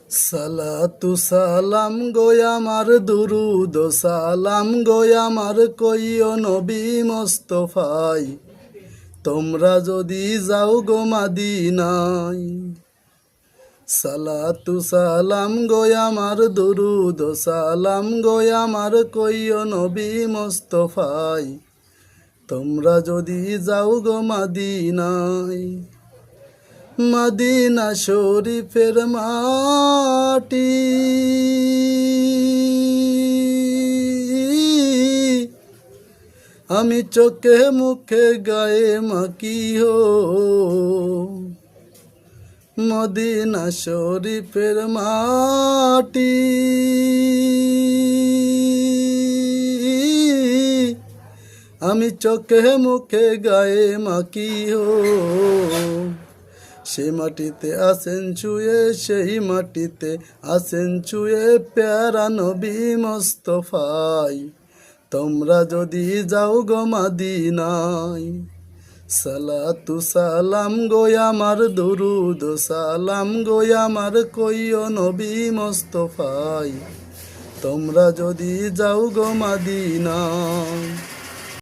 সালাতু সালাম গো আমার দুরুদ সালাম গো আমার কইও নবী মোস্তফাই, তোমরা যদি যাও গো মাদিনায়। সালাতু সালাম গো আমার দুরুদ সালাম গো আমার কইও নবী মোস্তফাই, তোমরা যদি যাও গো মাদিনায়। মদিনা শরীফের মাটি আমি চোখে মুখে গায়ে মাখিও, মদিনা শরীফের মাটি আমি চোখে মুখে গায়ে মাখিও। সেই মাটিতে আছেন ছুঁয়ে, সেই মাটিতে আছেন ছুঁয়ে প্যারা নবী মোস্তফাই, তোমরা যদি যাও গো মাদিনায়। সালাতু সালাম গো আমার দুরুদ সালাম গো আমার কইও নবী মোস্তফাই, তোমরা যদি যাও গো মাদিনায়।